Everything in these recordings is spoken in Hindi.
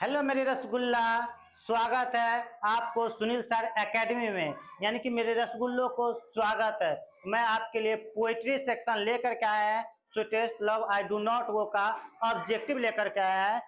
हेलो मेरे रसगुल्ला, स्वागत है आपको सुनील सर एकेडमी में। यानी कि मेरे रसगुल्लों को स्वागत है। मैं आपके लिए पोइट्री सेक्शन लेकर के आया है। Sweetest love I do not वो का ऑब्जेक्टिव लेकर के आया है।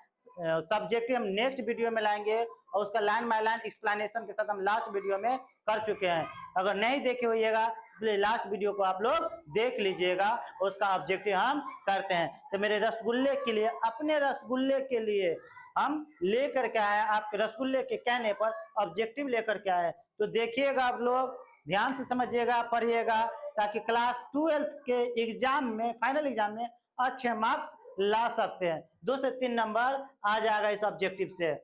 सब्जेक्टिव हम नेक्स्ट वीडियो में लाएंगे और उसका लाइन बाय लाइन एक्सप्लेनेशन के साथ हम लास्ट वीडियो में कर चुके हैं। अगर नहीं देखे होइएगा प्लीज लास्ट वीडियो को आप लोग देख लीजिएगा, उसका ऑब्जेक्टिव हम करते हैं। तो मेरे रसगुल्ले के लिए, अपने रसगुल्ले के लिए हम लेकर के आए, आपके रसगुल्ले के कहने पर ऑब्जेक्टिव लेकर के आए। तो देखिएगा, आप लोग ध्यान से समझिएगा, पढ़िएगा, ताकि क्लास 12th के एग्जाम में, फाइनल एग्जाम में अच्छे मार्क्स ला सकते हैं। 2 से 3 नंबर आ जाएगा इस ऑब्जेक्टिव से।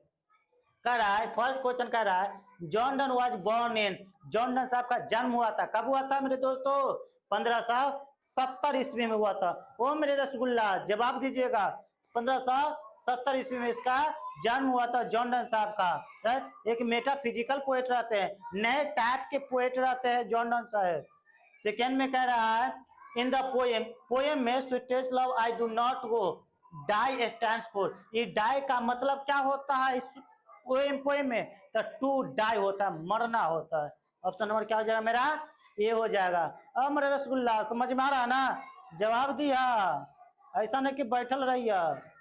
कह रहा है, फर्स्ट क्वेश्चन कह रहा है John Donne was born in, John Donne साहब का जन्म हुआ था, कब हुआ था मेरे दोस्तों? 1570 ईस्वी में हुआ था। ओ मेरे रसगुल्ला, जवाब दीजिएगा। 1570 ईस्वी में इसका जन्म हुआ था जॉन डन साहब का। राइट, एक मेटाफिजिकल पोएट रहते हैं, नए टाइप के पोएट रहते हैं जॉन डन साहब। सेकेंड में कह रहा है इन द पोएम, पोएम में sweetest love I do not go, die stands for, ये डाई का मतलब क्या होता है इस पोएम में? तो टू डाई होता है, मरना होता है। ऑप्शन नंबर क्या हो जाएगा मेरा? ए हो जाएगा। अब मेरा रसगुल्ला समझ में आ रहा ना? जवाब दिया, ऐसा नहीं कि बैठल रहिए।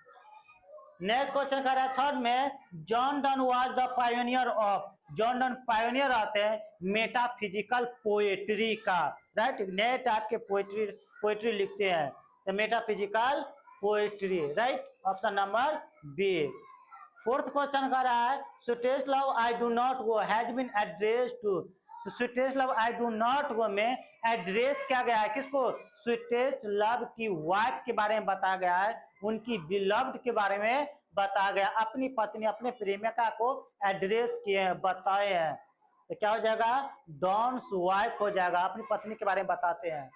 नेक्स्ट क्वेश्चन कर रहा है थर्ड में, John Donne was the pioneer of, John Donne pioneer आते हैं मेटाफिजिकल पोएट्री का। राइट, नए टाइप के पोएट्री लिखते हैं, तो metaphysical poetry. Right, option number b. Fourth question कर रहा है sweetest love I do not go has been address to, तो sweetest love I do not go में एड्रेस क्या गया है किसको? स्वीटेस्ट लव की वाइफ के बारे में बताया गया है, उनकी बिलव्ड के बारे में बताया गया, अपनी पत्नी, अपने प्रेमिका को एड्रेस किए हैं, बताए हैं। तो क्या हो जाएगा? डॉन्स वाइफ हो जाएगा, अपनी पत्नी के बारे में बताते हैं।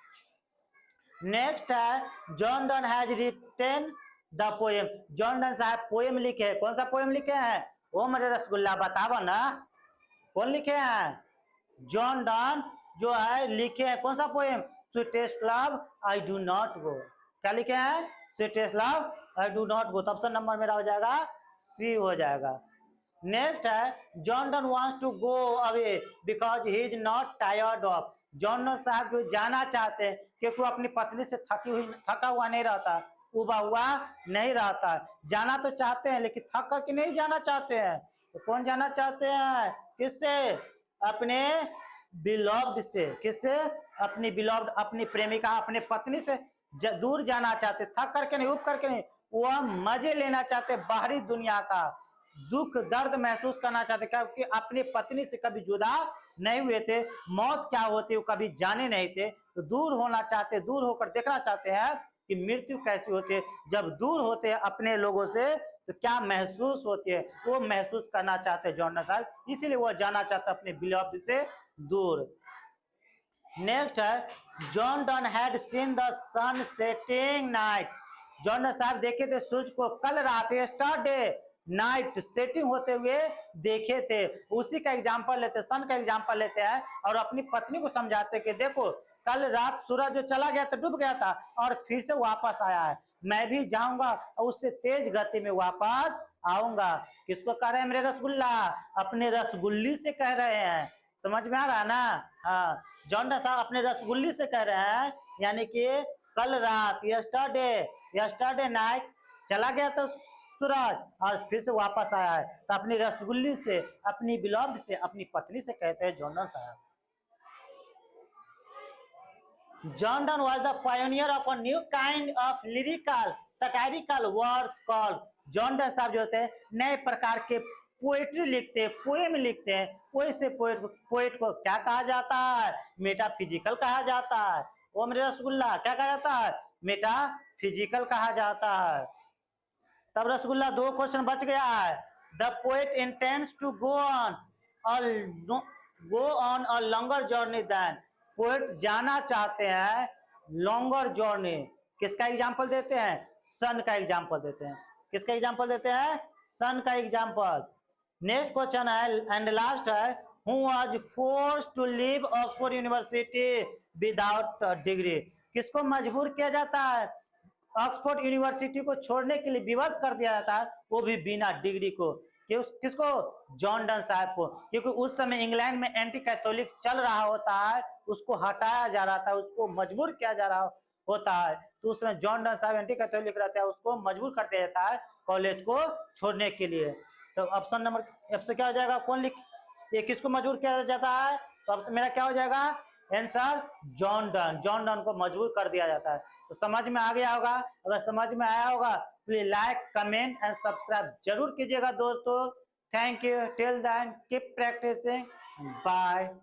नेक्स्ट है John done has retain the poem, John Donne साहब पोएम लिखे हैं, कौन सा पोएम लिखे हैं? वो मेरे रसगुल्ला बतावा ना, कौन लिखे हैं? जॉन डन जो है लिखे हैं कौन सा poem? Sweetest love I do not गो। क्या लिखे हैं? Sweetest love I do not गो। तो ऑप्शन नंबर मेरा हो जाएगा सी हो जाएगा। नेक्स्ट है John Donne wants to go away because he is not tired of, John Donne साहब जो जाना चाहते हैं क्योंकि वो अपनी पत्नी से थका हुआ नहीं रहता, उबा हुआ नहीं रहता। जाना तो चाहते हैं लेकिन थक करके नहीं जाना चाहते हैं। तो कौन जाना चाहते हैं? किससे? अपने बिलव्ड से। किससे? अपनी बिलव्ड, अपनी प्रेमिका, अपने पत्नी से दूर जाना चाहते, थक करके नहीं, उब करके नहीं, वह मजे लेना चाहते बाहरी दुनिया का, दुख दर्द महसूस करना चाहते, क्योंकि अपनी पत्नी से कभी जुदा नहीं हुए थे, मौत क्या होती है वो कभी जाने नहीं थे, तो दूर होना चाहते, दूर होकर देखना चाहते हैं कि मृत्यु कैसी होती है, जब दूर होते हैं अपने लोगों से तो क्या महसूस होती है, वो महसूस करना चाहते हैं जॉन साहब, इसीलिए वो जाना चाहता अपने बिलव्ड से दूर। नेक्स्ट है John Donne had seen the sun setting night, John Donne साहब देखे थे सूरज को कल रात, यस्टरडे नाइट, सेटिंग होते हुए देखे थे। उसी का एग्जांपल लेते, सन का एग्जांपल लेते हैं और अपनी पत्नी को समझाते कि देखो कल रात सूरज जो चला गया था, डूब गया था और फिर से वापस आया है, मैं भी जाऊंगा और उससे तेज गति में वापस आऊंगा। किसको कह रहे हैं मेरे रसगुल्ला? अपने रसगुल्ली से कह रहे हैं। समझ में आ रहा है ना? हाँ, जॉन डन साहब अपने रसगुल्ली से कह रहे हैं, यानी कि कल रात, यस्टरडे नाइट चला गया तो सूरज और फिर से वापस आया है, तो अपनी रसगुल्ली से, अपनी बिलव्ड से, अपनी पत्नी से कहते हैं जॉन डन साहब। John Donne was the pioneer of a new kind of lyrical satirical words called, John Donne साहब जो होते हैं नए प्रकार के पोएट्री लिखते हैं, पोएम लिखते हैं, वैसे पोएट को क्या कहा जाता है? मेटाफिजिकल कहा जाता है। वो मेरे रसगुल्ला क्या कहा जाता है? मेटाफिजिकल कहा जाता है। तब रसगुल्ला 2 क्वेश्चन बच गया है। The poet intends to go on a longer journey then, poet जाना चाहते हैं लॉन्गर जर्नी, किसका एग्जांपल देते हैं? सन का एग्जांपल देते हैं। किसका एग्जांपल देते हैं? सन का एग्जांपल। नेक्स्ट क्वेश्चन है एंड लास्ट है who was forced to leave Oxford University without degree, किसको मजबूर किया जाता है ऑक्सफोर्ड यूनिवर्सिटी को छोड़ने के लिए विवश कर दिया जाता है, वो भी बिना डिग्री को। किसको? जॉन डन साहब को। क्योंकि उस समय इंग्लैंड में एंटी कैथोलिक चल रहा होता है, उसको हटाया जा रहा था, उसको मजबूर किया जा रहा होता है, तो उस समय जॉन डन साहब एंटी कैथोलिक रहता है, उसको मजबूर कर दिया जाता है कॉलेज को छोड़ने के लिए। तो ऑप्शन नंबर एफ से क्या हो जाएगा? कौन लिख, ये किसको मजबूर किया जाता है? तो अब मेरा क्या हो जाएगा answer? John Donne. John Donne को मजबूर कर दिया जाता है। तो समझ में आ गया होगा। अगर समझ में आया होगा please like, comment and subscribe जरूर कीजिएगा दोस्तों। Thank you. Till then keep practising. Bye.